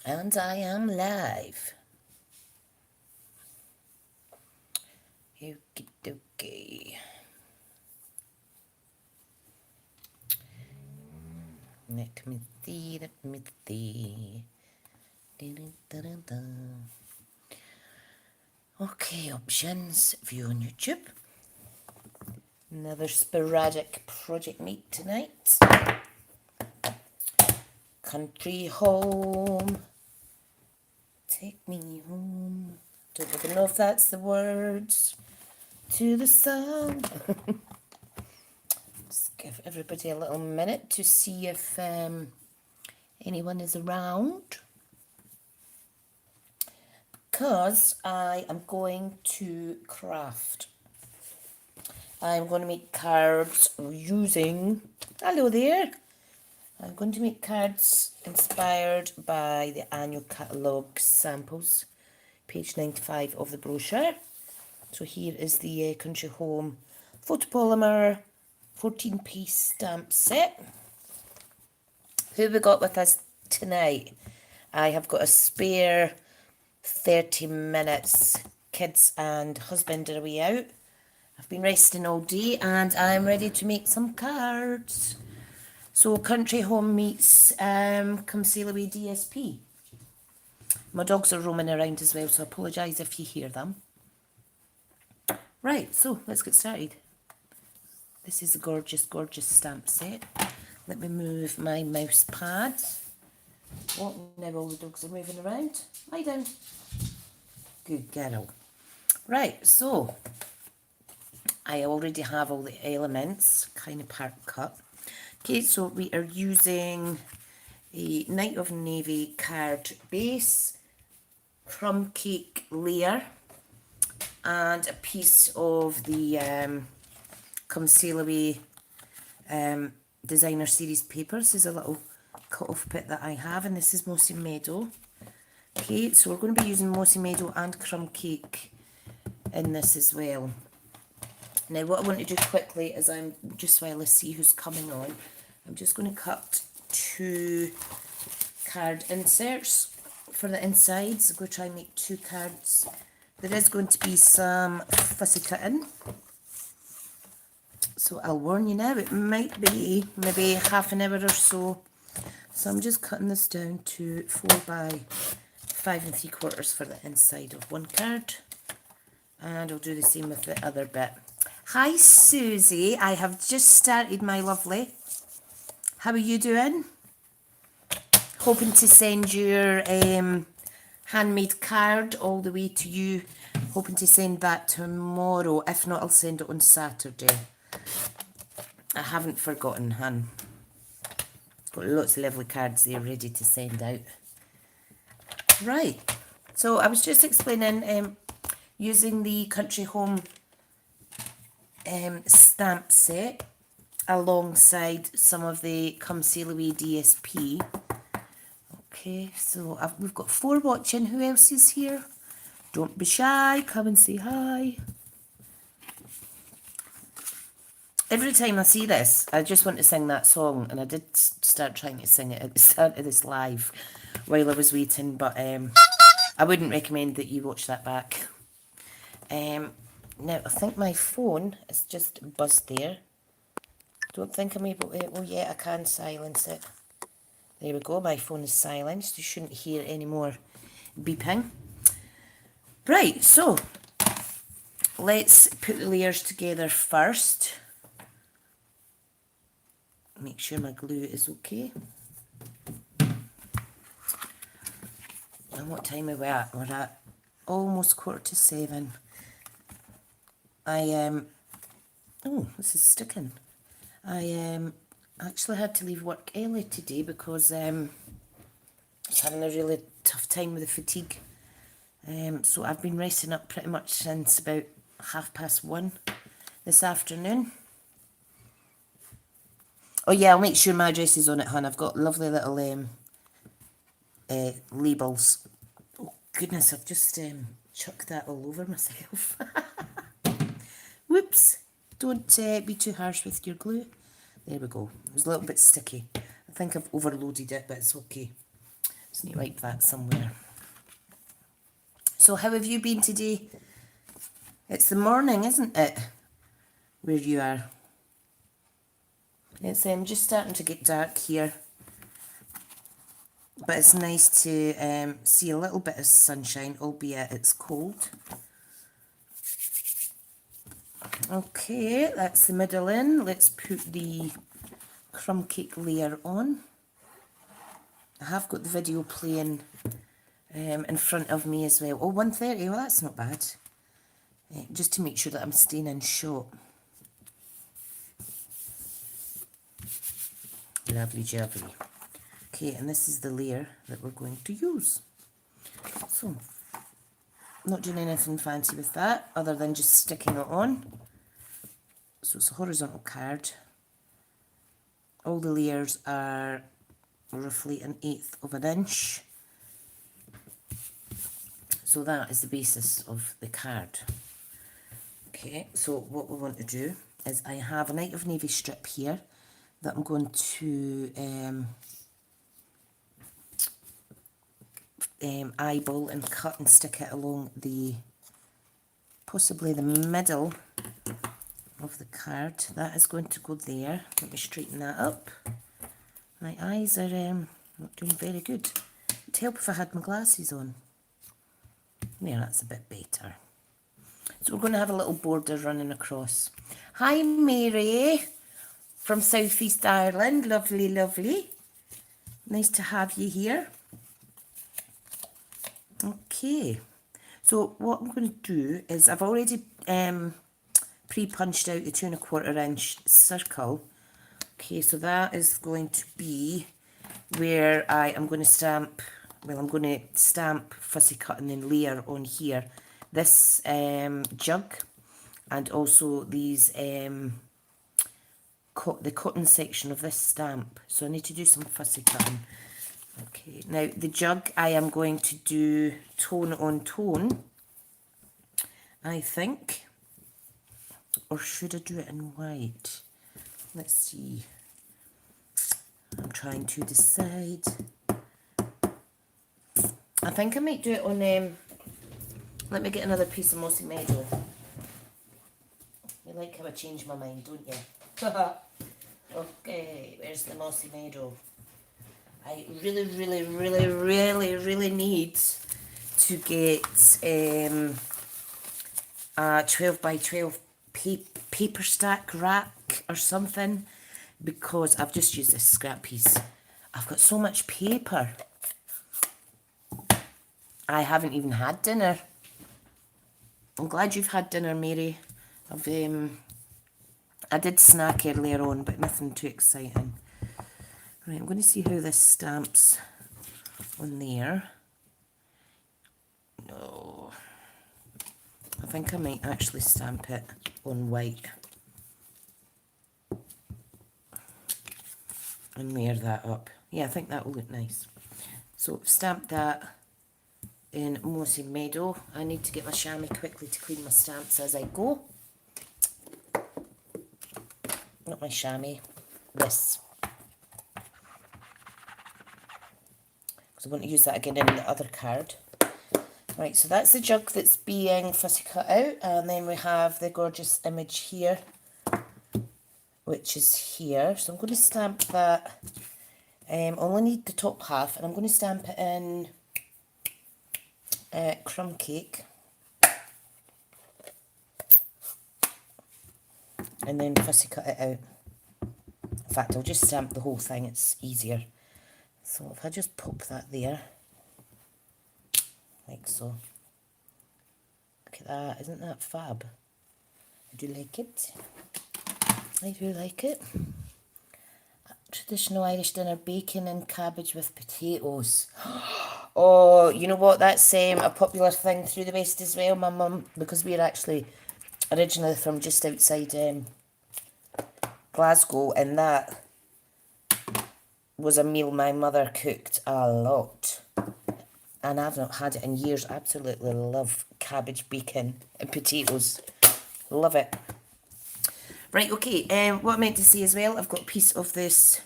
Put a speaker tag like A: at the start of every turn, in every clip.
A: And I am live. Okie dokie. Let me see, let me see. Dun-dun-dun-dun-dun. Okay, options. View on YouTube. Another sporadic project meet tonight. Country home. Take me home. Don't even know if that's the words to the song. Just give everybody a little minute to see if anyone is around. Because I am going to craft. I'm going to make cards using... Hello there. I'm going to make cards inspired by the annual catalogue samples, page 95 of the brochure. So here is the Country Home photopolymer 14-piece stamp set. Who have we got with us tonight? I have got a spare 30 minutes. Kids and husband are away out. I've been resting all day and I'm ready to make some cards. So Country Home meets Come Sail Away DSP. My dogs are roaming around as well, so I apologise if you hear them. Right, so let's get started. This is a gorgeous, gorgeous stamp set. Let me move my mouse pad. Oh, now all the dogs are moving around. Lie down. Good girl. Right, so I already have all the elements kind of part cut. Okay, so we are using a Night of Navy card base, crumb cake layer, and a piece of the Come Sail Away Designer Series paper. This is a little cut-off bit that I have, and this is Mossy Meadow. Okay, so we're going to be using Mossy Meadow and crumb cake in this as well. Now what I want to do quickly is just while I see who's coming on, I'm just going to cut 2 card inserts for the insides. I'm going to try and make 2 cards. There is going to be some fussy cutting. So I'll warn you now, it might be maybe half an hour or so. So I'm just cutting this down to 4 by 5 3/4 for the inside of one card. And I'll do the same with the other bit. Hi Susie, I have just started, my lovely. How are you doing? Hoping to send your handmade card all the way to you. Hoping to send that tomorrow. If not, I'll send it on Saturday. I haven't forgotten, hun. Got lots of lovely cards there ready to send out. Right, so I was just explaining using the Country Home stamp set alongside some of the Come Sail Away DSP. Okay, so we've got 4 watching. Who else is here? Don't be shy, come and say hi. Every time I see this, I just want to sing that song, and I did start trying to sing it at the start of this live while I was waiting, but I wouldn't recommend that you watch that back. Now, I think my phone is just buzzed there. Don't think I'm able to... Oh, yeah, I can silence it. There we go. My phone is silenced. You shouldn't hear any more beeping. Right, so let's put the layers together first. Make sure my glue is okay. And what time are we at? We're at almost 7:15. Oh, this is sticking. I actually had to leave work early today because I was having a really tough time with the fatigue. So I've been resting up pretty much since about 1:30 this afternoon. Oh yeah, I'll make sure my address is on it, hun. I've got lovely little labels. Oh goodness, I've just chucked that all over myself. Whoops. Don't be too harsh with your glue. There we go. It was a little bit sticky. I think I've overloaded it, but it's okay. Just need to wipe that somewhere. So how have you been today? It's the morning, isn't it? Where you are. It's just starting to get dark here. But it's nice to see a little bit of sunshine, albeit it's cold. Okay, that's the middle in. Let's put the crumb cake layer on. I have got the video playing in front of me as well. Oh, 1:30, well that's not bad. Just to make sure that I'm staying in shot. Lovely jubbly. Okay, and this is the layer that we're going to use. So, not doing anything fancy with that, other than just sticking it on. So it's a horizontal card. All the layers are roughly 1/8 of an inch. So that is the basis of the card. Okay, so what we want to do is I have a Night of Navy strip here that I'm going to eyeball and cut and stick it along possibly the middle of the card. That is going to go there. Let me straighten that up. My eyes are not doing very good. It'd help if I had my glasses on. Yeah, that's a bit better. So we're going to have a little border running across. Hi Mary from South East Ireland. Lovely, lovely. Nice to have you here. Okay, so what I'm going to do is I've already pre-punched out the 2 1/4 inch circle. Okay, so that is going to be where I am going to stamp, well, I'm going to stamp fussy cut and then layer on here this jug and also these the cotton section of this stamp. So I need to do some fussy cutting. Okay, now the jug I am going to do tone on tone, I think. Or should I do it in white? Let's see. I'm trying to decide. I think I might do it on, let me get another piece of Mossy Meadow. You like how I change my mind, don't you? Okay, where's the Mossy Meadow? I really, really, really, really, really need to get a 12 by 12 paper stack rack or something, because I've just used this scrap piece. I've got so much paper. I haven't even had dinner. I'm glad you've had dinner, Mary. I did snack earlier on, but nothing too exciting. Right, I'm going to see how this stamps on there. No. I think I might actually stamp it on white. And layer that up. Yeah, I think that will look nice. So I've stamped that in Mossy Meadow. I need to get my chamois quickly to clean my stamps as I go. Not my chamois, this. I'm going to use that again in the other card. Right, so that's the jug that's being fussy cut out, and then we have the gorgeous image here, which is here. So I'm going to stamp that. I only need the top half, and I'm going to stamp it in crumb cake, and then fussy cut it out. In fact, I'll just stamp the whole thing, it's easier. So if I just pop that there, like so. Look at that, isn't that fab? I do like it. I do like it. Traditional Irish dinner, bacon and cabbage with potatoes. Oh, you know what, that's a popular thing through the West as well. My mum, because we're actually originally from just outside Glasgow, and that was a meal my mother cooked a lot. And I've not had it in years. Absolutely love cabbage, bacon and potatoes. Love it. Right, okay, what I meant to say as well, I've got a piece of this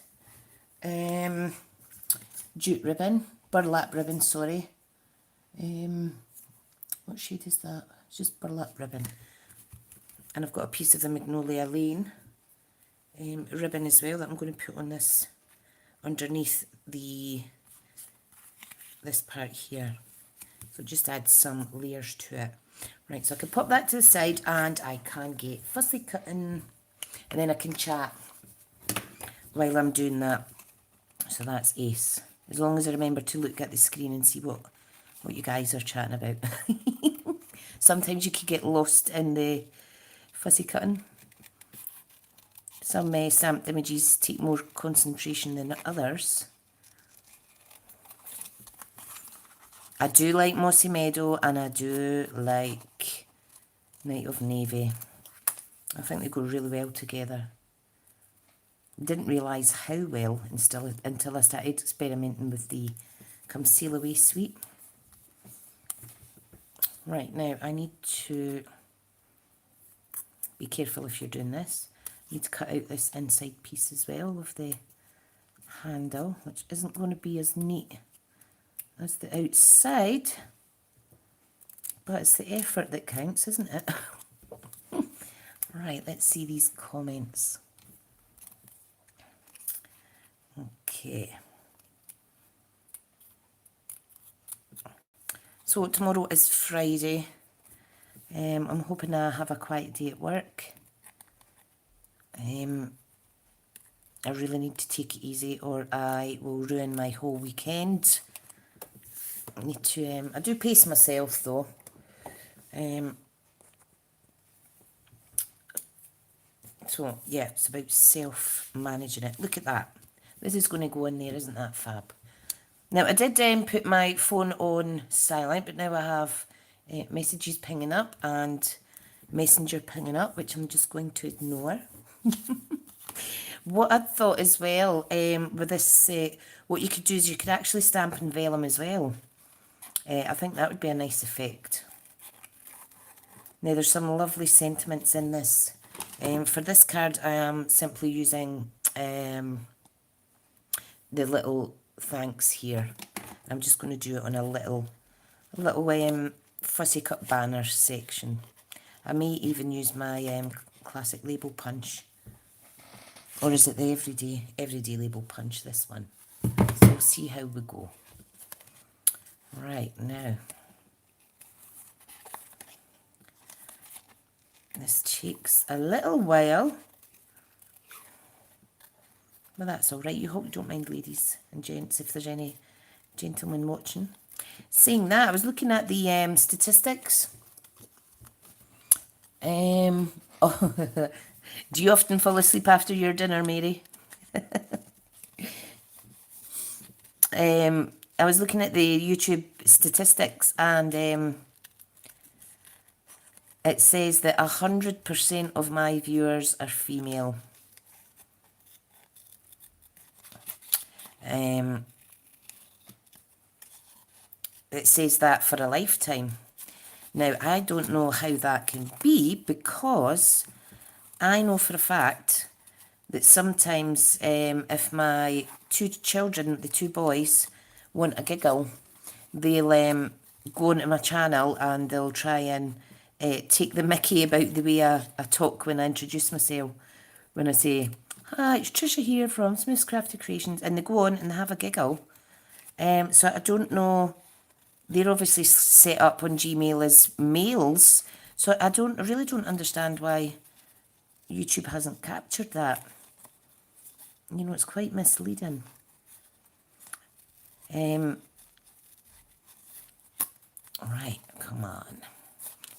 A: jute ribbon. burlap ribbon, sorry. What shade is that? It's just burlap ribbon. And I've got a piece of the Magnolia Lane ribbon as well that I'm going to put on this underneath this part here. So just add some layers to it. Right, so I can pop that to the side and I can get fussy cutting and then I can chat while I'm doing that. So that's ace. As long as I remember to look at the screen and see what you guys are chatting about. Sometimes you could get lost in the fussy cutting. Some stamped images take more concentration than others. I do like Mossy Meadow and I do like Night of Navy. I think they go really well together. Didn't realise how well until I started experimenting with the Come Sail Away suite. Right, now I need to be careful if you're doing this. I need to cut out this inside piece as well of the handle, which isn't going to be as neat as the outside, but it's the effort that counts, isn't it? Right, let's see these comments. Okay. So tomorrow is Friday. I'm hoping I have a quiet day at work. I really need to take it easy or I will ruin my whole weekend. I need to, I do pace myself though. So yeah, it's about self-managing it. Look at that. This is going to go in there, isn't that fab? Now I did put my phone on silent, but now I have messages pinging up and Messenger pinging up, which I'm just going to ignore. What I thought as well with this, what you could do is you could actually stamp and vellum as well. I think that would be a nice effect. Now there's some lovely sentiments in this. For this card I am simply using the little thanks here. I'm just going to do it on a little fussy cut banner section. I may even use my classic label punch. Or is it the everyday label punch, this one? So we'll see how we go. Right, now. This takes a little while. But that's alright. You hope you don't mind, ladies and gents, if there's any gentlemen watching. Saying that, I was looking at the statistics. Oh, do you often fall asleep after your dinner, Mary? I was looking at the YouTube statistics and it says that 100% of my viewers are female. It says that for a lifetime. Now, I don't know how that can be because I know for a fact that sometimes if my two children, the two boys, want a giggle, they'll go into my channel and they'll try and take the mickey about the way I talk when I introduce myself. When I say, hi, it's Tricia here from Smith's Crafty Creations, and they go on and they have a giggle. So I don't know, they're obviously set up on Gmail as males, so I really don't understand why YouTube hasn't captured that. You know, it's quite misleading. Right, come on.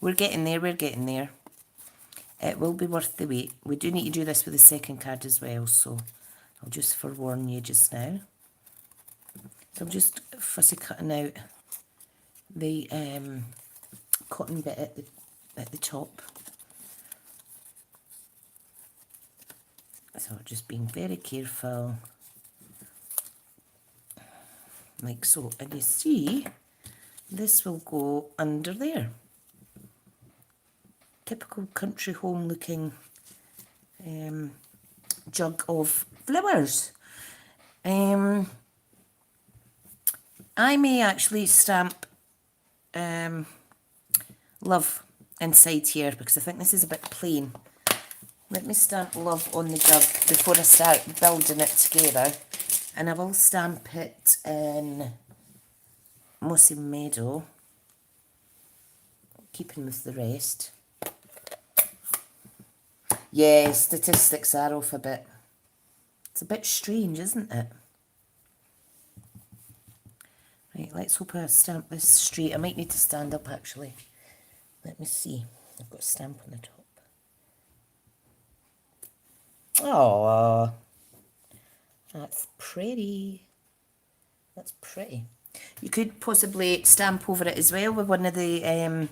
A: We're getting there, we're getting there. It will be worth the wait. We do need to do this with the second card as well, so I'll just forewarn you just now. So I'm just fussy cutting out the cotton bit at the top. So just being very careful, like so. And you see, this will go under there. Typical country home looking jug of flowers. I may actually stamp love inside here because I think this is a bit plain. Let me stamp love on the jug before I start building it together. And I will stamp it in Mossy Meadow, keeping with the rest. Yeah, statistics are off a bit. It's a bit strange, isn't it? Right, let's hope I stamp this straight. I might need to stand up actually. Let me see. I've got a stamp on the top. Oh, that's pretty. That's pretty. You could possibly stamp over it as well with one of the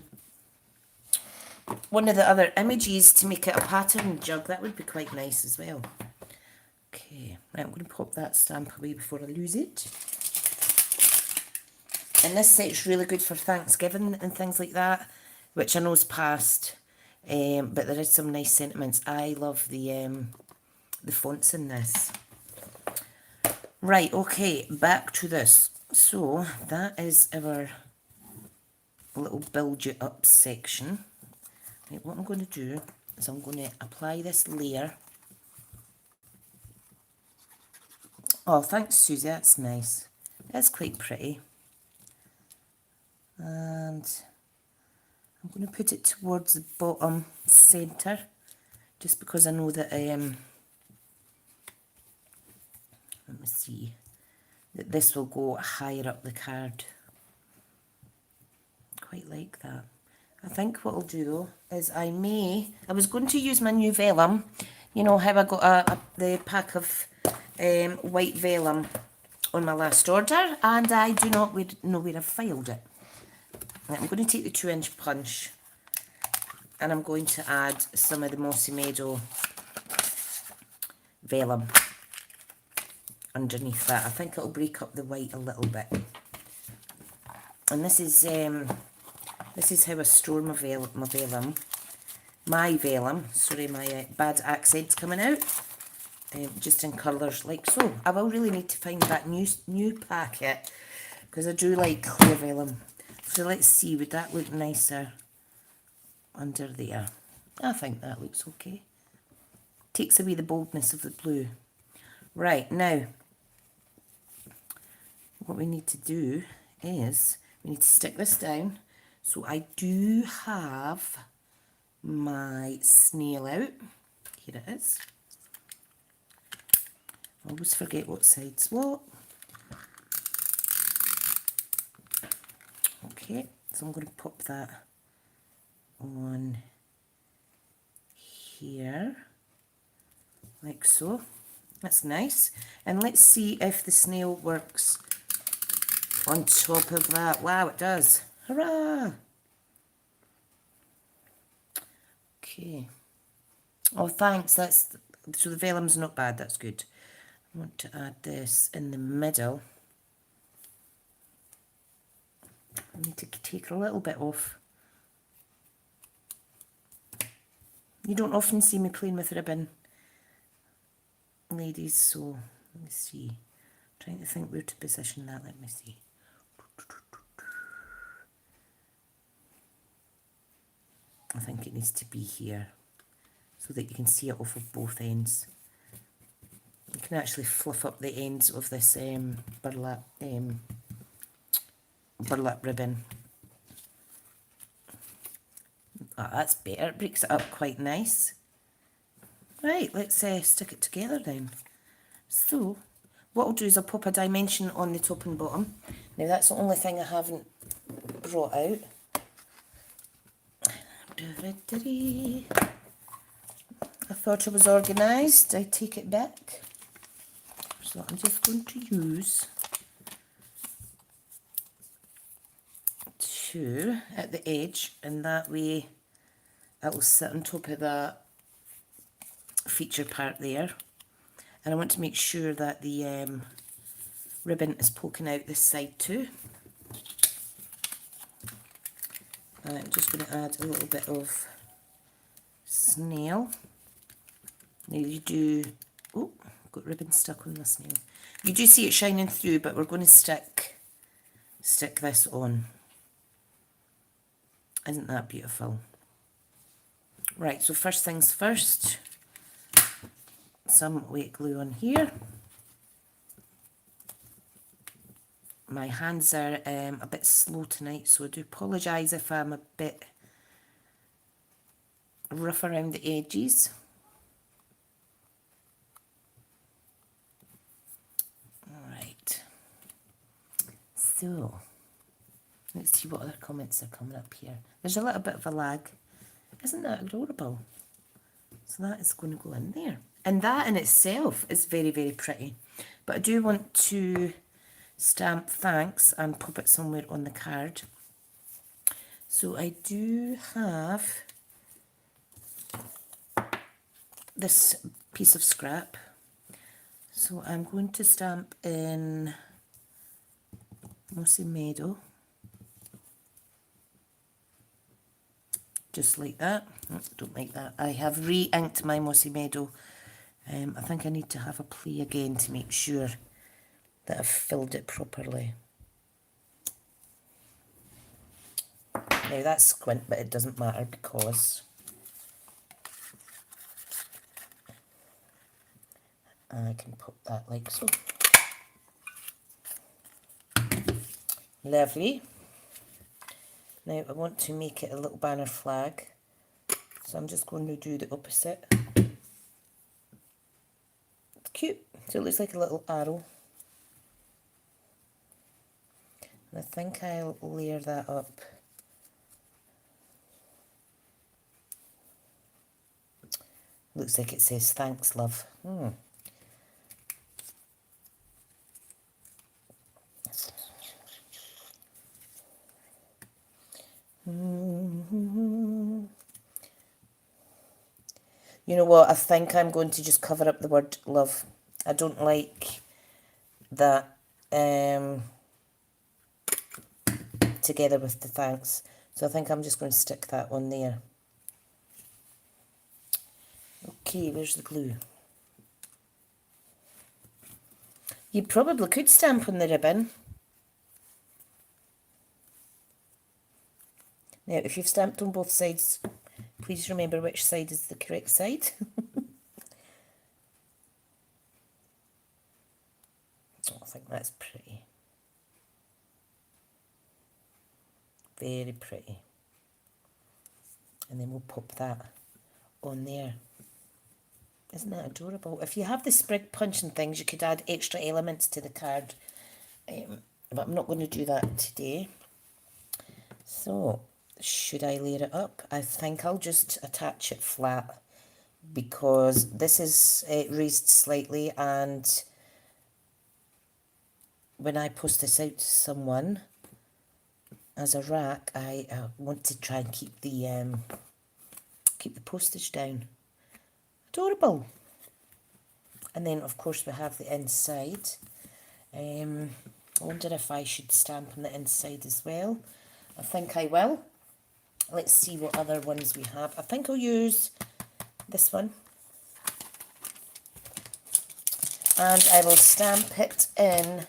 A: other images to make it a pattern jug. That would be quite nice as well. Okay, right, I'm going to pop that stamp away before I lose it. And this set's really good for Thanksgiving and things like that, which I know is past, but there is some nice sentiments. I love the fonts in this. Right, okay, back to this. So that is our little build you up section. Right, what I'm going to do is I'm going to apply this layer. Oh, thanks, Susie, that's nice. That's quite pretty. And I'm going to put it towards the bottom centre, just because I know that, let me see, that this will go higher up the card. Quite like that. I think what I'll do though is I was going to use my new vellum. You know how I got the pack of white vellum on my last order, and I do not know where I've filed it. I'm going to take the 2-inch punch and I'm going to add some of the Mossy Meadow vellum underneath that. I think it'll break up the white a little bit. And this is how I store my vellum. My vellum, sorry, my bad accent's coming out. Just in colours like so. I will really need to find that new packet because I do like clear vellum. So let's see, would that look nicer under there? I think that looks okay. Takes away the boldness of the blue. Right, now, what we need to do is we need to stick this down. So I do have my snail out. Here it is. I always forget what side's what. Okay, so I'm going to pop that on here, like so. That's nice. And let's see if the snail works on top of that. Wow, it does. Hurrah! Okay. Oh, thanks. So the vellum's not bad. That's good. I want to add this in the middle. I need to take a little bit off. You don't often see me playing with ribbon, ladies, so let me see. I'm trying to think where to position that. Let me see. I think it needs to be here so that you can see it off of both ends. You can actually fluff up the ends of this burlap ribbon. Oh, that's better. It breaks it up quite nice. Right, let's stick it together then. So, what I'll do is I'll pop a dimension on the top and bottom. Now that's the only thing I haven't brought out. I thought I was organised. I take it back. So I'm just going to use 2 at the edge, and that way it will sit on top of that feature part there. And I want to make sure that the ribbon is poking out this side too. And I'm just going to add a little bit of snail. Now you do, oh, got ribbon stuck on the snail. You do see it shining through, but we're going to stick stick this on. Isn't that beautiful? Right, so first things first, some weight glue on here. My hands are a bit slow tonight, so I do apologise if I'm a bit rough around the edges. Alright, so let's see what other comments are coming up here. There's a little bit of a lag. Isn't that adorable? So that is going to go in there. And that in itself is very, very pretty. But I do want to stamp thanks and pop it somewhere on the card. So I do have this piece of scrap. So I'm going to stamp in Mossy Meadow. Just like that. Oh, don't like that. I have re-inked my Mossy Meadow. I think I need to have a play again to make sure that I've filled it properly. Now that's squint, but it doesn't matter because I can pop that like so. Lovely. Now I want to make it a little banner flag, so I'm just going to do the opposite. It's cute, so it looks like a little arrow. And I think I'll layer that up. Looks like it says thanks, love. You know what, I think I'm going to just cover up the word love. I don't like that together with the thanks. So I think I'm just going to stick that on there. Okay, where's the glue? You probably could stamp on the ribbon. Now, if you've stamped on both sides, please remember which side is the correct side. Oh, I think that's pretty. Very pretty. And then we'll pop that on there. Isn't that adorable? If you have the sprig punch and things, you could add extra elements to the card. But I'm not going to do that today. So, should I layer it up? I think I'll just attach it flat because this is raised slightly, and when I post this out to someone as a rack, I want to try and keep the postage down. Adorable. And then of course we have the inside. I wonder if I should stamp on the inside as well. I think I will. Let's see what other ones we have. I think I'll use this one. And I will stamp it in.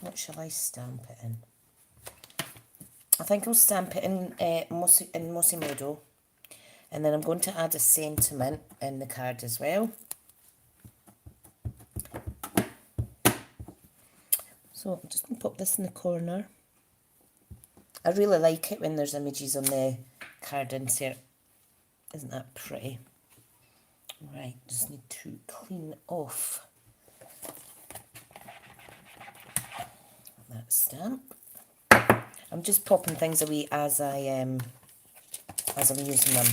A: What shall I stamp it in? I think I'll stamp it in Mossy Meadow. And then I'm going to add a sentiment in the card as well. So I'm just going to pop this in the corner. I really like it when there's images on the card insert. Isn't that pretty? Right, just need to clean off that stamp. I'm just popping things away as I'm using them,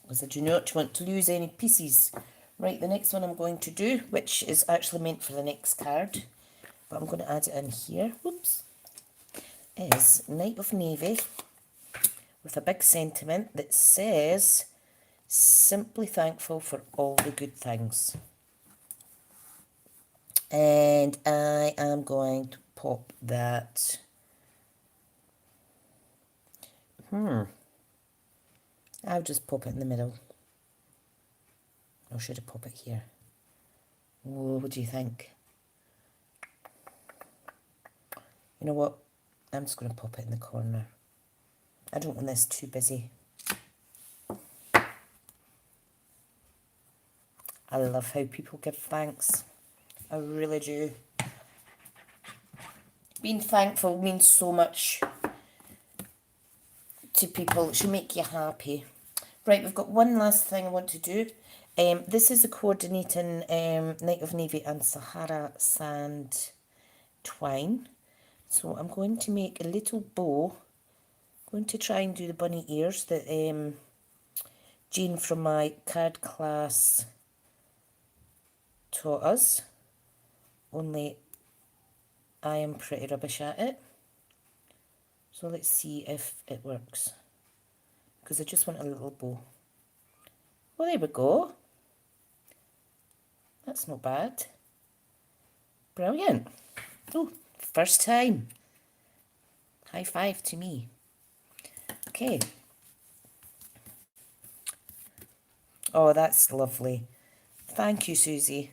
A: because I do not want to lose any pieces. Right, the next one I'm going to do, which is actually meant for the next card, but I'm going to add it in here, whoops, is Knight of Navy with a big sentiment that says, simply thankful for all the good things. And I am going to pop that. I'll just pop it in the middle. Or should I pop it here? Oh, what do you think? You know what? I'm just going to pop it in the corner. I don't want this too busy. I love how people give thanks. I really do. Being thankful means so much to people. It should make you happy. Right, we've got one last thing I want to do. This is a coordinating Night of Navy and Sahara Sand twine. So I'm going to make a little bow. I'm going to try and do the bunny ears that Jean from my card class taught us. Only I am pretty rubbish at it. So let's see if it works. Because I just want a little bow. Well, there we go. That's not bad. Brilliant. Oh, first time. High five to me. Okay. Oh, that's lovely. Thank you, Susie.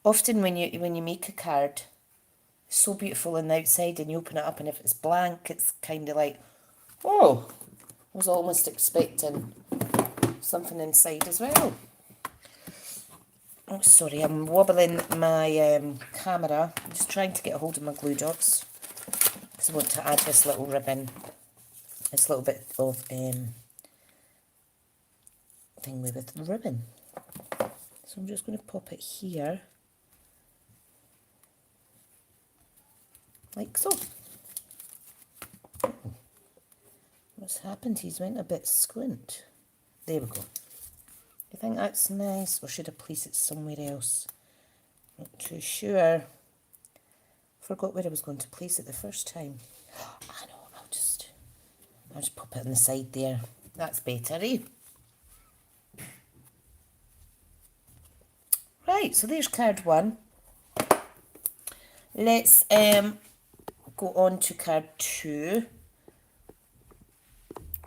A: Often when you make a card, it's so beautiful on the outside and you open it up and if it's blank, it's kind of like, oh, I was almost expecting something inside as well. Oh, sorry, I'm wobbling my camera. I'm just trying to get a hold of my glue dots because I want to add this little ribbon, this little bit of thing with the ribbon. So I'm just going to pop it here, like so. Oh, what's happened? He's went a bit squint. There we go. You think that's nice, or should I place it somewhere else? Not too sure. Forgot where I was going to place it the first time. I know, I'll just pop it on the side there. That's better, eh? Right, so there's card one. Let's go on to card two.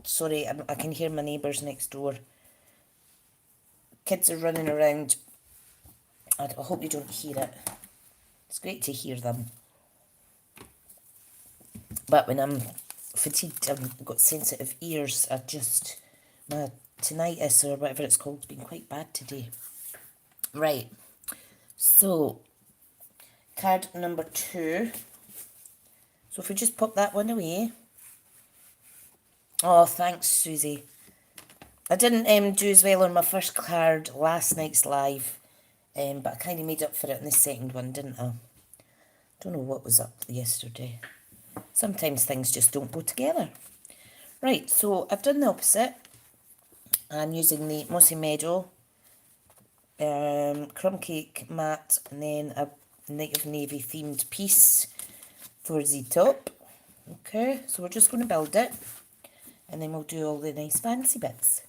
A: Sorry, I can hear my neighbours next door. Kids are running around. I hope you don't hear it. It's great to hear them. But when I'm fatigued, I've got sensitive ears. My tinnitus or whatever it's called has been quite bad today. Right. So, card number two. So if we just pop that one away. Oh, thanks, Susie. I didn't do as well on my first card last night's live, but I kind of made up for it in the second one, didn't I? Don't know what was up yesterday. Sometimes things just don't go together. Right, so I've done the opposite. I'm using the Mossy Meadow, crumb cake mat, and then a Night of Navy themed piece for the top. Okay, so we're just going to build it, and then we'll do all the nice fancy bits.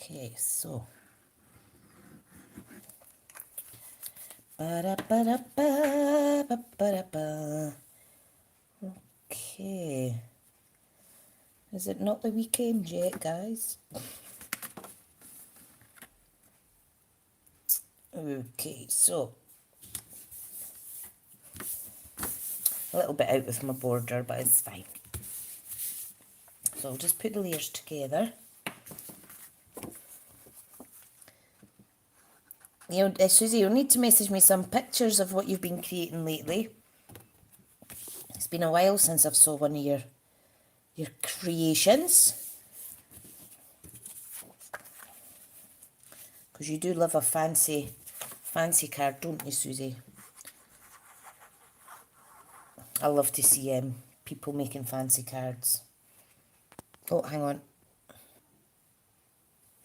A: Okay, so okay. Is it not the weekend yet, guys? Okay, so a little bit out with my border, but it's fine. So I'll just put the layers together. You know, Susie, you'll need to message me some pictures of what you've been creating lately. It's been a while since I've saw one of your creations. Because you do love a fancy card, don't you, Susie? I love to see people making fancy cards. Oh, hang on.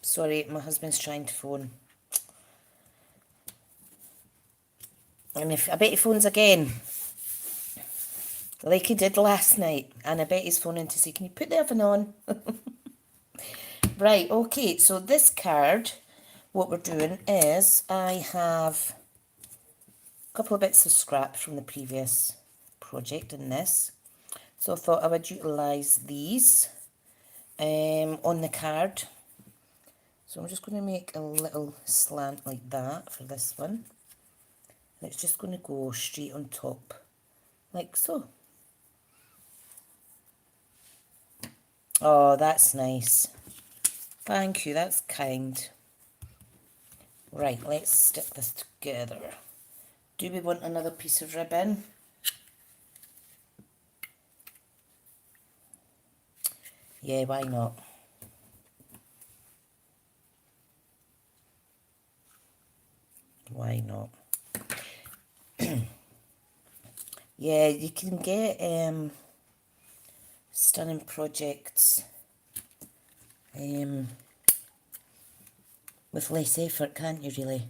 A: Sorry, my husband's trying to phone. And I bet he phones again, like he did last night. And I bet he's phoning to say, can you put the oven on? Right, okay, so this card, what we're doing is I have a couple of bits of scrap from the previous project in this. So I thought I would utilise these on the card. So I'm just going to make a little slant like that for this one. And it's just going to go straight on top, like so. Oh, that's nice. Thank you, that's kind. Right, let's stick this together. Do we want another piece of ribbon? Yeah, why not? Why not? Yeah, you can get stunning projects with less effort, can't you, really?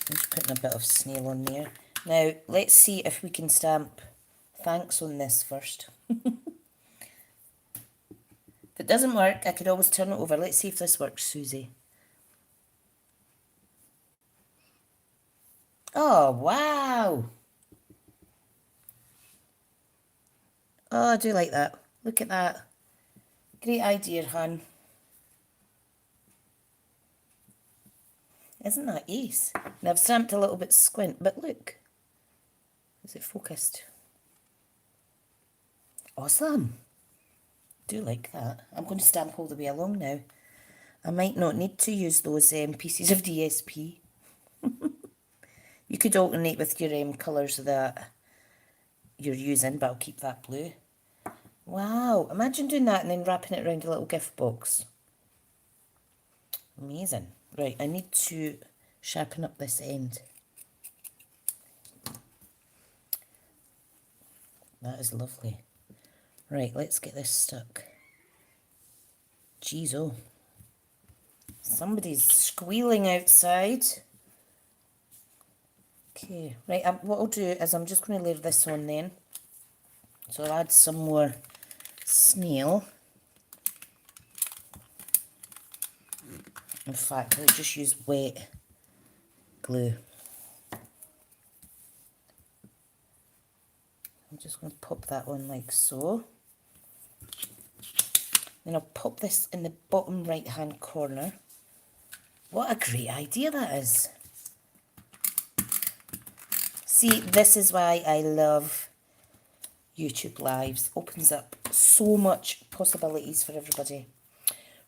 A: I'm just putting a bit of snail on there. Now, let's see if we can stamp thanks on this first. If it doesn't work, I could always turn it over. Let's see if this works, Susie. Oh, wow. Oh, I do like that. Look at that. Great idea, hon. Isn't that ace? And I've stamped a little bit squint, but look. Is it focused? Awesome. Do like that. I'm going to stamp all the way along now. I might not need to use those pieces of DSP. You could alternate with your colours that you're using, but I'll keep that blue. Wow, imagine doing that and then wrapping it around a little gift box. Amazing. Right, I need to sharpen up this end. That is lovely. Right, let's get this stuck. Jeez, oh. Somebody's squealing outside. Okay, right, what I'll do is I'm just going to layer this on then. So I'll add some more snail. In fact, I'll just use wet glue. I'm just going to pop that on like so. Then I'll pop this in the bottom right hand corner. What a great idea that is. See, this is why I love YouTube Lives. Opens up so much possibilities for everybody.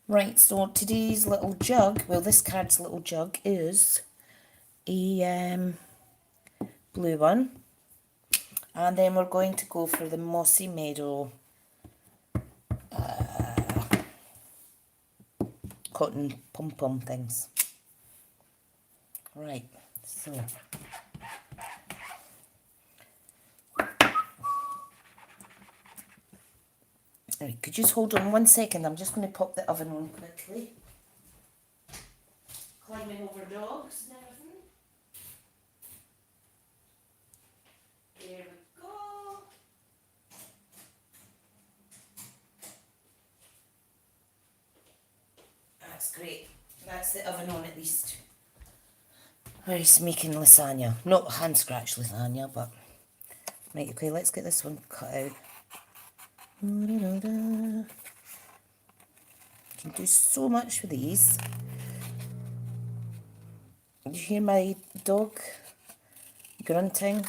A: Right, so today's little jug, well, this card's little jug is a blue one. And then we're going to go for the Mossy Meadow cotton pom-pom things. Right, so... Right, could you just hold on 1 second? I'm just going to pop the oven on quickly. Climbing over dogs and everything. There we go. That's great. That's the oven on at least. Where's making lasagna? Not hand scratch lasagna, but... Right, okay, let's get this one cut out. You can do so much with these. You hear my dog grunting?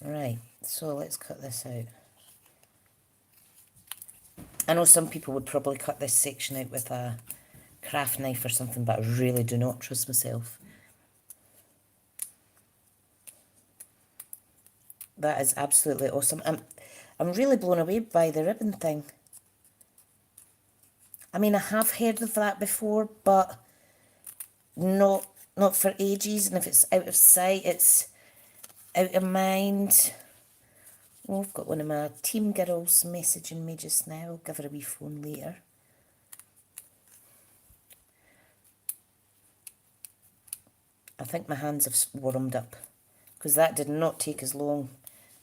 A: Right, so let's cut this out. I know some people would probably cut this section out with a craft knife or something, but I really do not trust myself. That is absolutely awesome. I'm really blown away by the ribbon thing. I mean, I have heard of that before, but not for ages. And if it's out of sight, it's out of mind. Oh, I've got one of my team girls messaging me just now. I'll give her a wee phone later. I think my hands have warmed up, because that did not take as long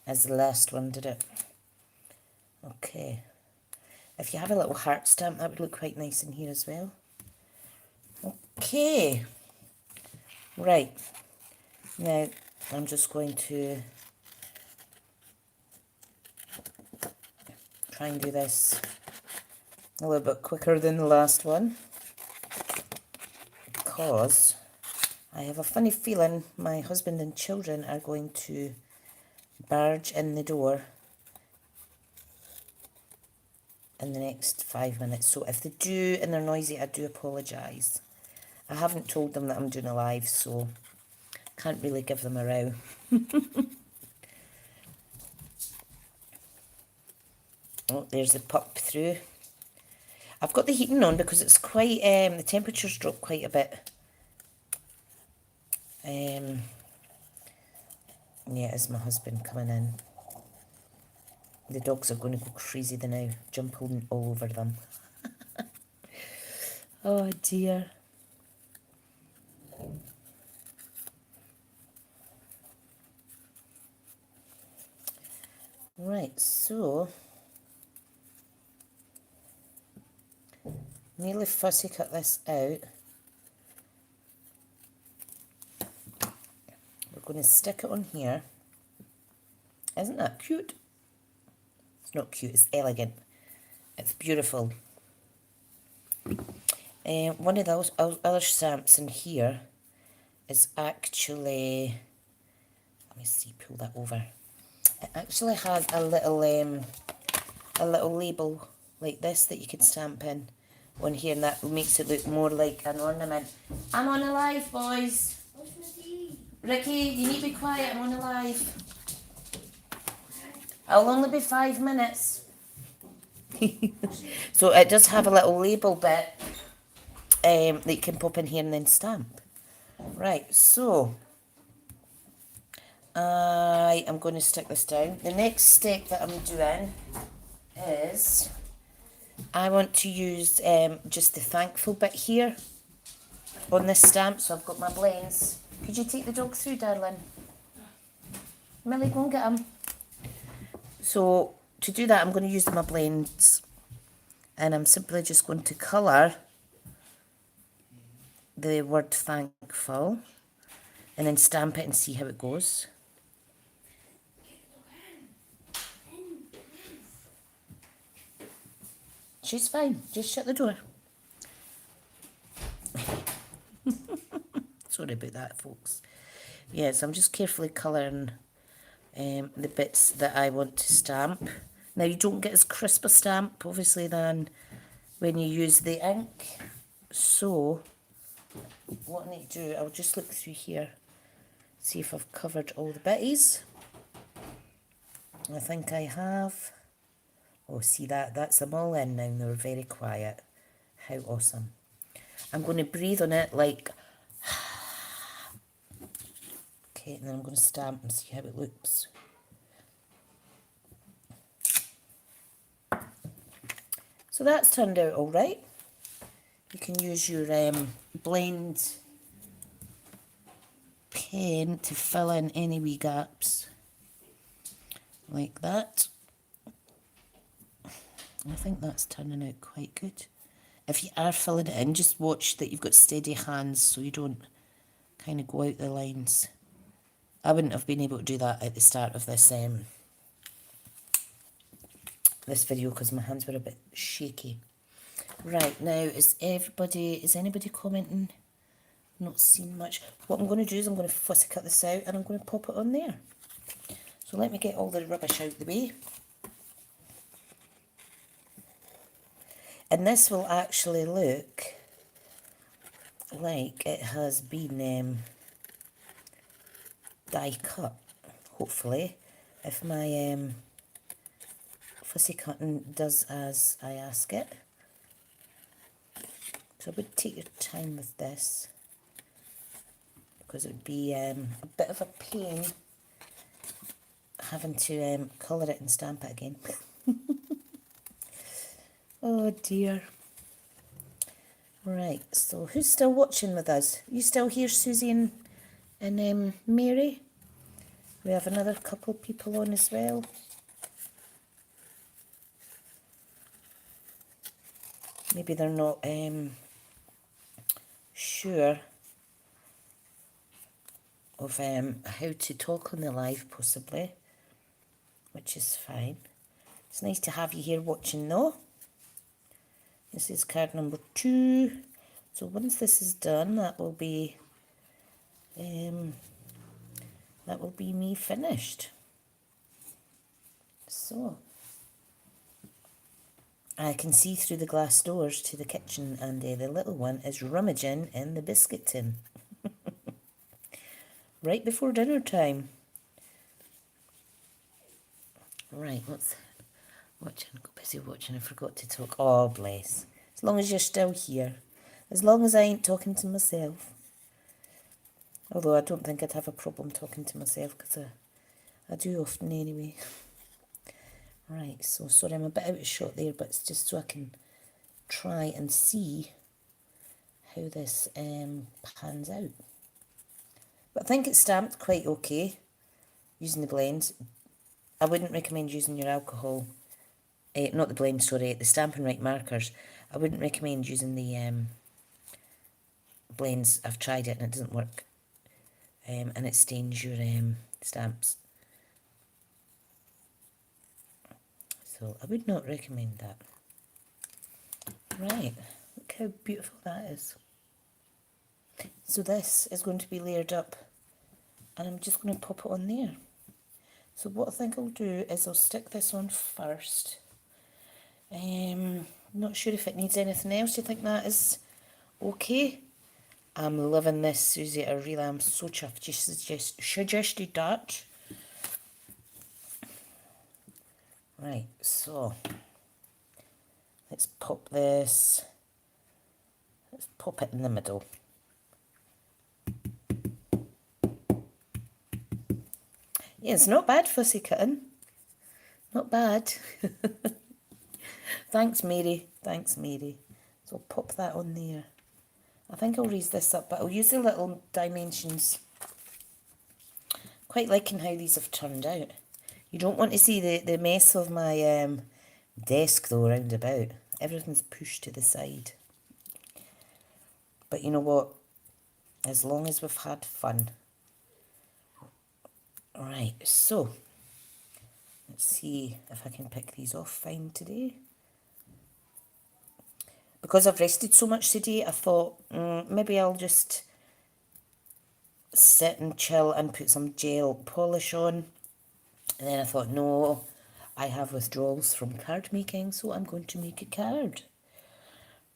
A: as the last one, did it? Okay. If you have a little heart stamp, that would look quite nice in here as well. Okay. Right. Now, I'm just going to try and do this a little bit quicker than the last one, because I have a funny feeling my husband and children are going to barge in the door in the next 5 minutes. So if they do and they're noisy, I do apologise. I haven't told them that I'm doing a live, so can't really give them a row. Oh, there's the pop through. I've got the heating on because it's quite, the temperature's dropped quite a bit. Yeah, it's my husband coming in. The dogs are going to go crazy now, jumping all over them. Oh dear. Right, so nearly fussy cut this out. We're going to stick it on here. Isn't that cute? It's not cute, it's elegant. It's beautiful. One of those other stamps in here is actually, let me see, pull that over. It actually has a little label like this that you can stamp in on here, and that makes it look more like an ornament. I'm on a live, boys. Ricky, you need to be quiet, I'm on a live. I'll only be 5 minutes. So it does have a little label bit that you can pop in here and then stamp. Right, so I am going to stick this down. The next step that I'm doing is I want to use just the thankful bit here on this stamp. So I've got my blends. Could you take the dog through, darling? Millie, go and get him. So to do that, I'm going to use my blends, and I'm simply just going to colour the word thankful and then stamp it and see how it goes. She's fine, just shut the door. Sorry about that, folks. Yeah, so I'm just carefully colouring the bits that I want to stamp. Now, you don't get as crisp a stamp, obviously, than when you use the ink. So, what I need to do, I'll just look through here, see if I've covered all the bitties. I think I have. Oh, see that? That's them all in now, and they're very quiet. How awesome. I'm going to breathe on it like... Okay, and then I'm going to stamp and see how it looks. So that's turned out all right. You can use your blend pen to fill in any wee gaps like that. I think that's turning out quite good. If you are filling it in, just watch that you've got steady hands so you don't kind of go out the lines. I wouldn't have been able to do that at the start of this this video because my hands were a bit shaky. Right, now is anybody commenting? Not seen much. What I'm going to do is I'm going to fussy cut this out and I'm going to pop it on there. So let me get all the rubbish out of the way. And this will actually look like it has been die cut, hopefully, if my fussy cutting does as I ask it. So I would take your time with this, because it would be a bit of a pain having to colour it and stamp it again. Oh dear. Right, so who's still watching with us? You still here, Susie and Mary? We have another couple people on as well. Maybe they're not sure of how to talk on the live, possibly, which is fine. It's nice to have you here watching though. This is card number 2. So once this is done, that will be me finished. So I can see through the glass doors to the kitchen, and the little one is rummaging in the biscuit tin. Right before dinner time. Right, what's watching? Got busy watching. I forgot to talk. Oh, bless. As long as you're still here. As long as I ain't talking to myself. Although I don't think I'd have a problem talking to myself, because I do often anyway. Right, so sorry I'm a bit out of shot there, but it's just so I can try and see how this pans out. But I think it's stamped quite okay using the blends. I wouldn't recommend using your alcohol, not the blend, sorry, the Stampin' Right markers. I wouldn't recommend using the blends. I've tried it and it doesn't work. And it stains your stamps. So I would not recommend that. Right, look how beautiful that is. So this is going to be layered up, and I'm just going to pop it on there. So what I think I'll do is I'll stick this on first. Not sure if it needs anything else. Do you think that is okay? I'm loving this, Susie. I really am so chuffed. You suggested that. Right, so let's pop this. Let's pop it in the middle. Yeah, it's not bad, Fussy Kitten. Not bad. Thanks, Mary. Thanks, Mary. So I'll pop that on there. I think I'll raise this up, but I'll use the little dimensions. Quite liking how these have turned out. You don't want to see the mess of my desk, though, round about. Everything's pushed to the side. But you know what? As long as we've had fun. Right, so let's see if I can pick these off fine today. Because I've rested so much today, I thought maybe I'll just sit and chill and put some gel polish on. And then I thought, no, I have withdrawals from card making, so I'm going to make a card.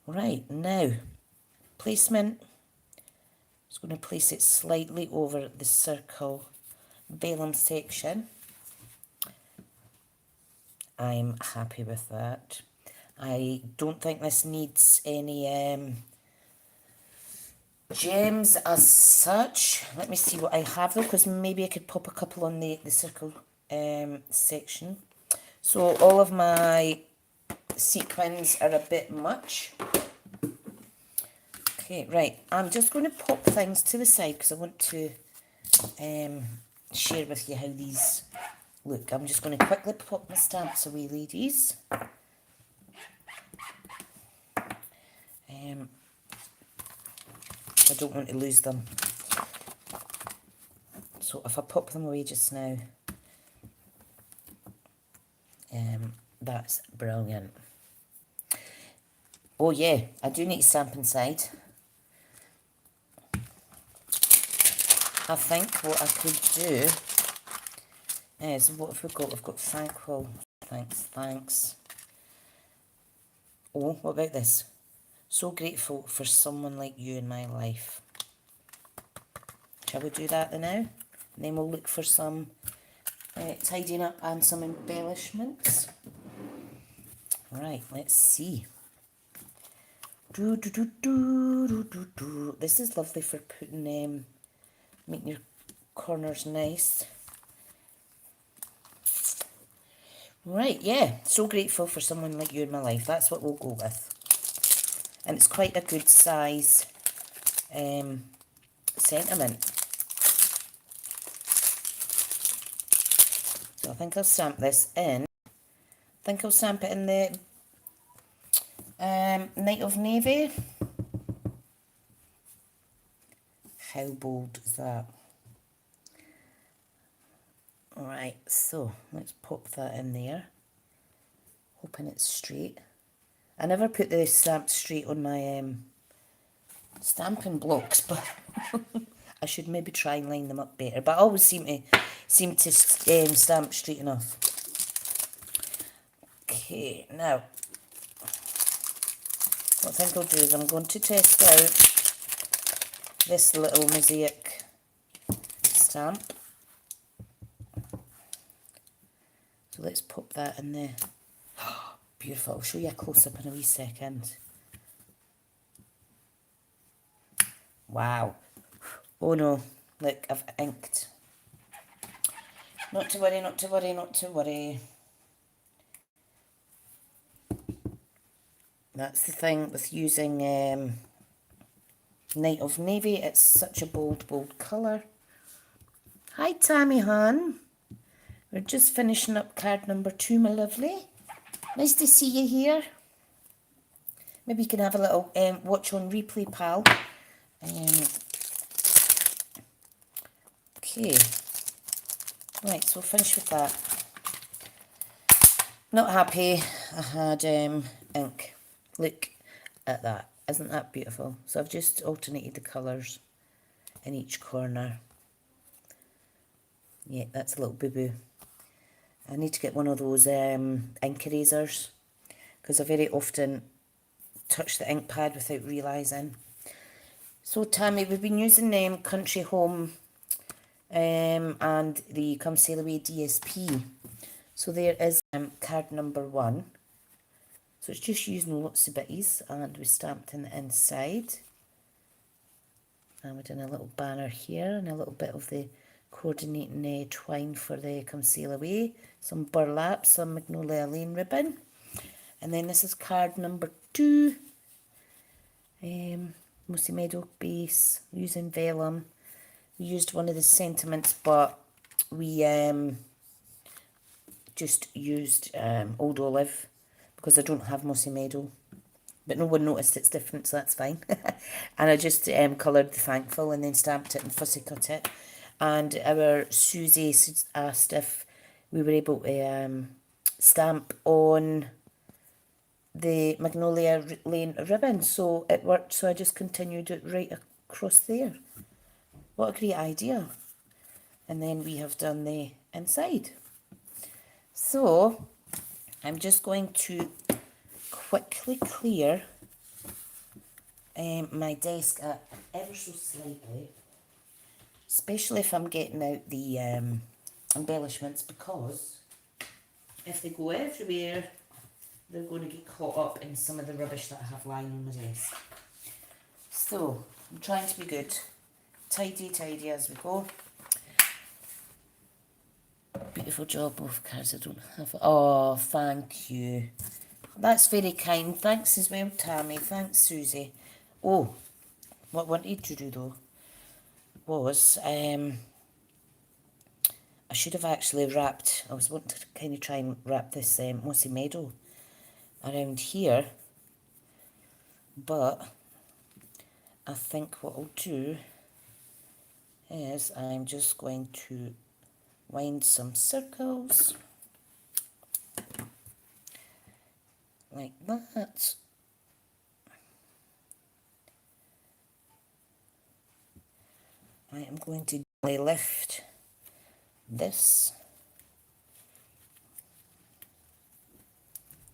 A: Right, now, placement. Just going to place it slightly over the circle vellum section. I'm happy with that. I don't think this needs any gems as such. Let me see what I have though, because maybe I could pop a couple on the circle section. So all of my sequins are a bit much. Okay, right. I'm just going to pop things to the side because I want to share with you how these look. I'm just going to quickly pop my stamps away, ladies. I don't want to lose them. So if I pop them away just now, that's brilliant. Oh yeah, I do need to stamp inside. I think what I could do is, what have we got? We've got thankful, thanks. Oh, what about this? So grateful for someone like you in my life. Shall we do that now? And then we'll look for some tidying up and some embellishments. Right, let's see. This is lovely for putting, making your corners nice. Right, yeah, so grateful for someone like you in my life. That's what we'll go with. And it's quite a good size sentiment. So I think I'll stamp this in. I think I'll stamp it in the Night of Navy. How bold is that? Alright, so let's pop that in there. Hoping it's straight. I never put the stamp straight on my stamping blocks, but I should maybe try and line them up better. But I always seem to stamp straight enough. Okay, now what I think I'll do is I'm going to test out this little mosaic stamp. So let's pop that in there. Beautiful. I'll show you a close-up in a wee second. Wow. Oh no, look, I've inked. Not to worry, not to worry, not to worry. That's the thing with using Night of Navy. It's such a bold, bold colour. Hi, Tammy Han. We're just finishing up card number 2, my lovely. Nice to see you here. Maybe you can have a little watch on replay, pal. Okay. Right, so we'll finish with that. Not happy I had ink. Look at that. Isn't that beautiful? So I've just alternated the colours in each corner. Yeah, that's a little boo-boo. I need to get one of those ink erasers because I very often touch the ink pad without realising. So Tammy, we've been using Country Home and the Come Sail Away DSP. So there is card number 1. So it's just using lots of bitties, and we stamped in the inside. And we're doing a little banner here and a little bit of the coordinating twine for the Come Sail Away. Some burlap, some Magnolia Lane ribbon. And then this is card number 2. Mossy Meadow base, using vellum. We used one of the sentiments, but we just used Old Olive because I don't have Mossy Meadow. But no one noticed it's different, so that's fine. And I just coloured the Thankful and then stamped it and fussy cut it. And our Susie asked if we were able to stamp on the Magnolia Lane ribbon, so it worked, so I just continued it right across there. What a great idea. And then we have done the inside. So I'm just going to quickly clear my desk ever so slightly, especially if I'm getting out the embellishments, because if they go everywhere, they're going to get caught up in some of the rubbish that I have lying on my desk. So I'm trying to be good. Tidy as we go. Beautiful job, both cards. I don't have. Oh, thank you. That's very kind. Thanks as well, Tammy. Thanks, Susie. Oh, what I wanted to do though was I should have actually wrapped. I was wanting to kind of try and wrap this Mossy Meadow around here, but I think what I'll do is I'm just going to wind some circles like that. I am going to lift this.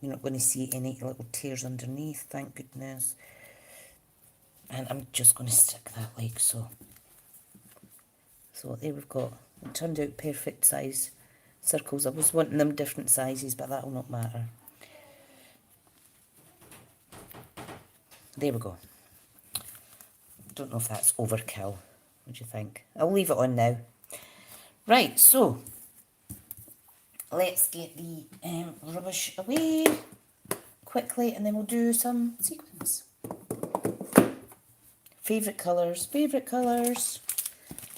A: You're not going to see any little tears underneath, thank goodness. And I'm just going to stick that like so. So there we've got, it turned out perfect size circles. I was wanting them different sizes, but that will not matter. There we go. Don't know if that's overkill. What do you think? I'll leave it on now. Right, so let's get the rubbish away quickly, and then we'll do some sequins. Favourite colours, favourite colours.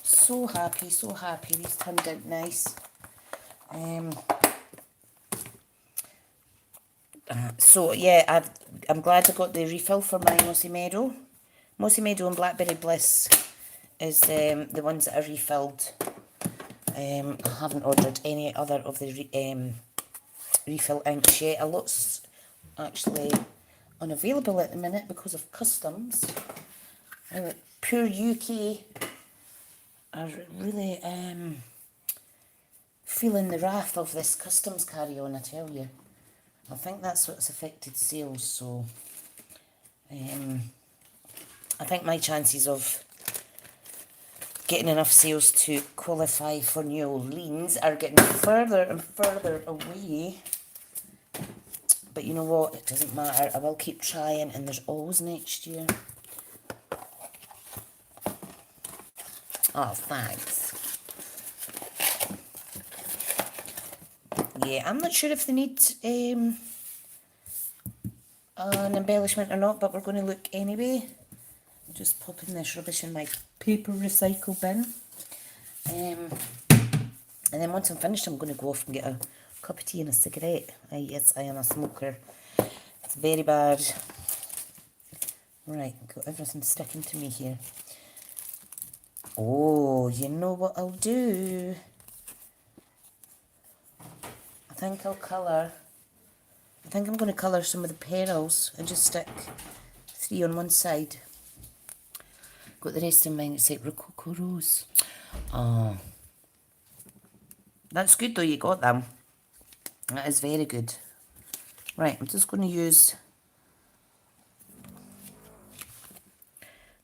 A: So happy, so happy. These turned out nice. So yeah, I'm glad I got the refill for my Mossy Meadow. Mossy Meadow and Blackberry Bliss is the ones that are refilled. I haven't ordered any other of the refill inks yet. A lot's actually unavailable at the minute because of customs. Pure UK are really feeling the wrath of this customs carry-on, I tell you. I think that's what's affected sales, so I think my chances of getting enough sales to qualify for New Orleans are getting further and further away. But you know what, it doesn't matter, I will keep trying, and there's always next year. Oh, thanks. Yeah, I'm not sure if they need an embellishment or not, but we're going to look anyway. Just popping this rubbish in my paper recycle bin. And then once I'm finished, I'm going to go off and get a cup of tea and a cigarette. Yes, I am a smoker. It's very bad. Right, got everything sticking to me here. Oh, you know what I'll do? I think I'm going to colour some of the petals and just stick 3 on one side. Got the rest in mind, it's like Rococo Rose. Oh, that's good though, you got them. That is very good. Right, I'm just going to use,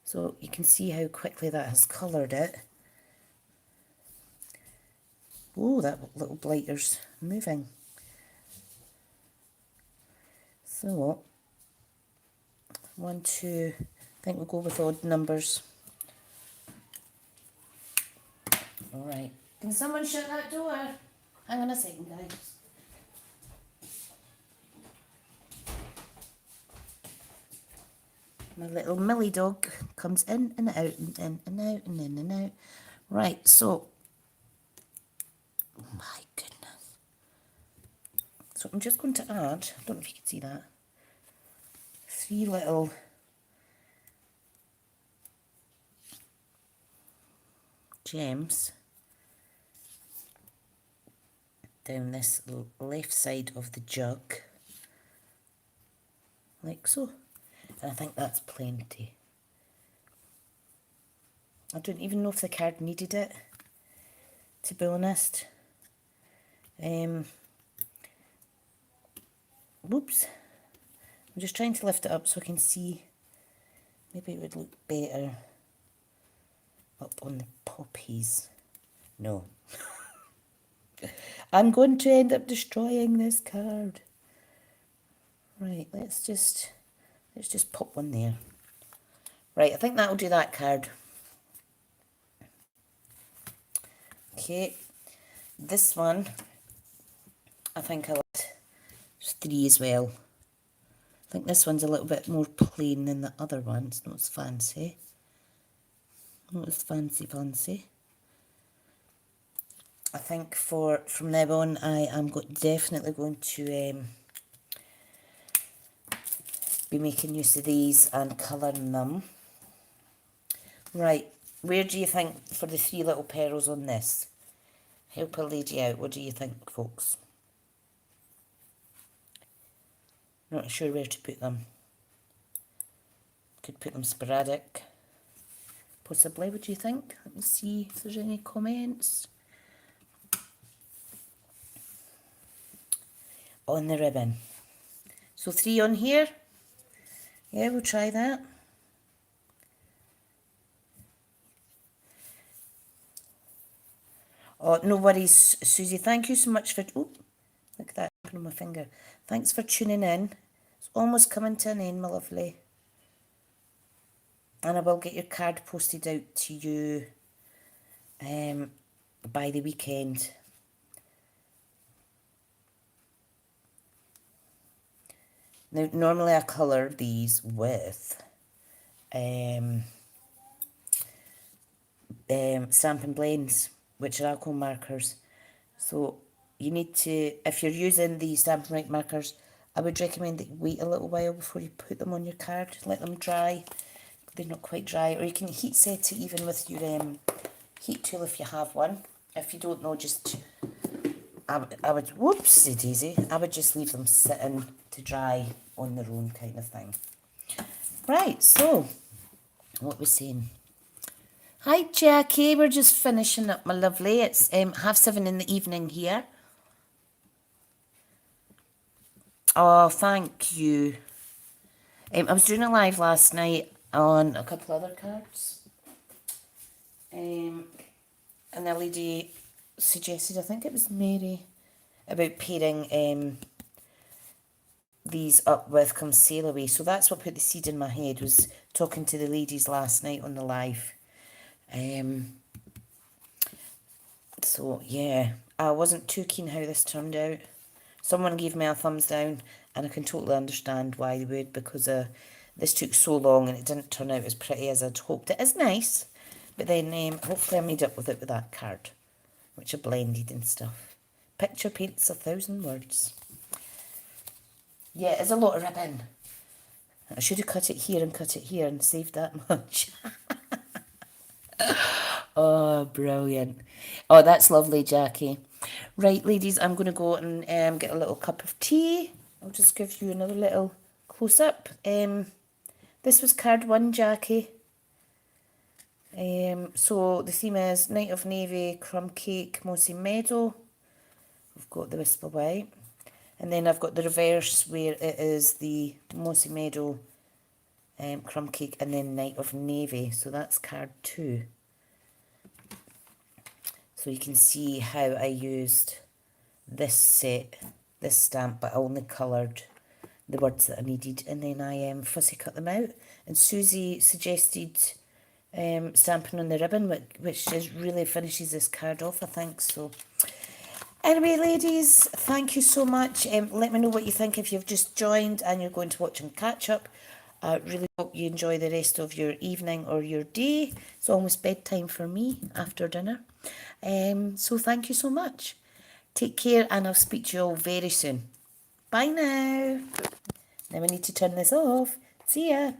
A: so you can see how quickly that has coloured it. Oh, that little blighter's moving. So, 1, 2, I think we'll go with odd numbers. Alright, can someone shut that door? Hang on a second, guys. My little Millie dog comes in and out and in and out and in and out. Right, so, oh my goodness. So I'm just going to add, I don't know if you can see that, 3 little gems down this left side of the jug, like so. And I think that's plenty. I don't even know if the card needed it, to be honest. Whoops. I'm just trying to lift it up so I can see. Maybe it would look better up on the poppies. No. I'm going to end up destroying this card. Right, let's just pop one there. Right, I think that'll do that card. Okay, this one, I think I'll add 3 as well. I think this one's a little bit more plain than the other one. It's not as fancy. Not as fancy. I think from now on, I am definitely going to be making use of these and colouring them. Right, where do you think for the 3 little pearls on this? Help a lady out. What do you think, folks? Not sure where to put them. Could put them sporadic. Possibly, what do you think? Let me see if there's any comments. On the ribbon. So 3 on here. Yeah, we'll try that. Oh, no worries, Susie. Thank you so much for... Oh, look at that on my finger. Thanks for tuning in. It's almost coming to an end, my lovely. And I will get your card posted out to you by the weekend. Now, normally I colour these with Stampin' Blends, which are alcohol markers. So you need to, if you're using the Stampin' Right markers, I would recommend that you wait a little while before you put them on your card. Let them dry. They're not quite dry. Or you can heat set it even with your heat tool if you have one. If you don't know, just, I would, whoopsie daisy, I would just leave them sitting to dry on their own kind of thing. Right, so what we're saying. Hi Jackie, we're just finishing up, my lovely. It's 7:30 in the evening here. Oh, thank you. I was doing a live last night on a couple other cards. And a lady suggested, I think it was Mary, about pairing these up with Come Sail Away. So that's what put the seed in my head, was talking to the ladies last night on the live. So yeah, I wasn't too keen how this turned out. Someone gave me a thumbs down, and I can totally understand why they would, because this took so long and it didn't turn out as pretty as I'd hoped. It is nice, but then hopefully I made up with it with that card, which I blended and stuff. Picture paints 1,000 words. Yeah, it's a lot of ribbon. I should have cut it here and cut it here and saved that much. Oh, brilliant. Oh, that's lovely, Jackie. Right, ladies, I'm going to go and get a little cup of tea. I'll just give you another little close-up. This was card 1, Jackie. So the theme is Night of Navy, Crumb Cake, Mossy Meadow. We've got the Wisp of White. And then I've got the reverse where it is the Mossy Meadow, Crumb Cake, and then Night of Navy. So that's card 2. So you can see how I used this set, this stamp, but I only coloured the words that I needed. And then I fussy cut them out. And Susie suggested stamping on the ribbon, which just really finishes this card off, I think. So anyway, ladies, thank you so much. Let me know what you think if you've just joined and you're going to watch and catch up. I really hope you enjoy the rest of your evening or your day. It's almost bedtime for me after dinner. So thank you so much. Take care, and I'll speak to you all very soon. Bye now. Now I need to turn this off. See ya.